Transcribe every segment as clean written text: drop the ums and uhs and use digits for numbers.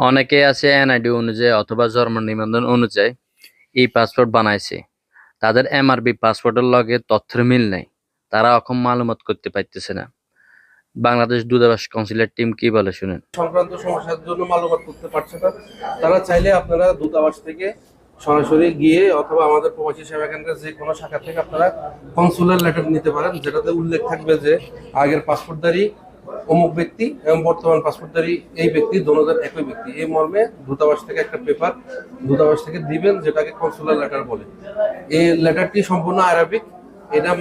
অনেকে আছে এনআইডি অনুযায়ী অথবা জন্ম নিবন্ধন অনুযায়ী এই পাসপোর্ট বানাইছে, তাদের এমআরবি পাসপোর্টের লগে তথ্যের মিল নাই, তারা এখন মালুমাত করতে পারতেছে না। বাংলাদেশ দূতাবাস কনসুলেট টিম কি বলে শুনেন। সংক্রান্ত সমস্যার জন্য মালুমাত করতে পারছে না, তারা চাইলে আপনারা দূতাবাস থেকে সরাসরি গিয়ে অথবা আমাদের প্রবাসী সেবা কেন্দ্রের যে কোনো শাখা থেকে আপনারা কনসুলার লেটার নিতে পারেন, যেটাতে উল্লেখ থাকবে যে আগের পাসপোর্টধারী অমুক ব্যক্তি এবং বর্তমান পাসপোর্টধারী এই ব্যক্তি দোনোজন একই ব্যক্তি, এই মর্মে দূতাবাস থেকে একটা পেপার দূতাবাস থেকে দিবেন, যেটাকে কনসুলার লেটার বলে। এই লেটারটি সম্পূর্ণ আরবিক। এটা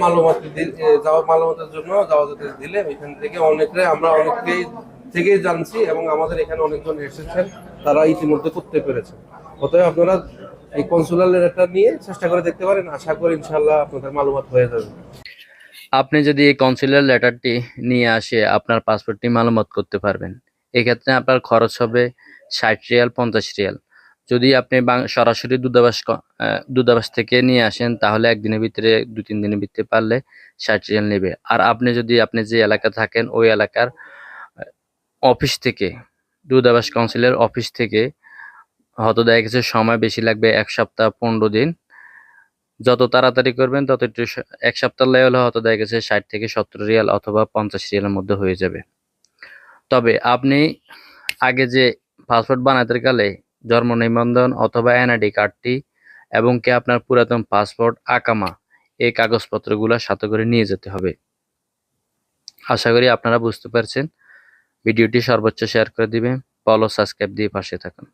মালুমাতের জন্য যাওয়া যেতে দিলে এখান থেকে অনেকেই থেকেই জানছি এবং আমাদের এখানে অনেকজন এসেছেন, তারা ইতিমধ্যে করতে পেরেছে। অতএব আপনারা এই কনসুলার লেটারটা নিয়ে চেষ্টা করে দেখতে পারেন, আশা করি ইনশাল্লাহ আপনাদের মালুমাত হয়ে যাবে। আপনি যদি এই কনসুলার লেটারটি নিয়ে আসে আপনার পাসপোর্টটি মালুমাত করতে পারবেন। এক্ষেত্রে আপনার খরচ হবে 60 রিয়াল 50 রিয়াল। যদি আপনি সরাসরি দূতাবাস থেকে নিয়ে আসেন তাহলে একদিনের ভিতরে 2-3 দিনের ভিতরে পারলে 60 রিয়াল নেবে। আর আপনি যে এলাকা থাকেন ওই এলাকার অফিস থেকে, দূতাবাস কাউন্সিলের অফিস থেকে হয়তো দেখা গেছে সময় বেশি লাগবে, 1 সপ্তাহ 15 দিন। যত তাড়াতাড়ি করবেন তত একটু, 1 সপ্তাহ হলে হয়তো দেখা গেছে 60 থেকে 70 রিয়াল অথবা 50 রিয়ালের মধ্যে হয়ে যাবে। তবে আপনি আগে যে পাসপোর্ট বানাতে গেলে জন্ম নিবন্ধন অথবা এনআইডি কার্ডটি এবং কি আপনার পুরাতন পাসপোর্ট আকামা এই কাগজপত্রগুলো সাথে করে নিয়ে যেতে হবে। আশা করি আপনারা বুঝতে পারছেন। ভিডিওটি সর্বোচ্চ শেয়ার করে দিবেন, ফলো সাবস্ক্রাইব দিয়ে পাশে থাকুন।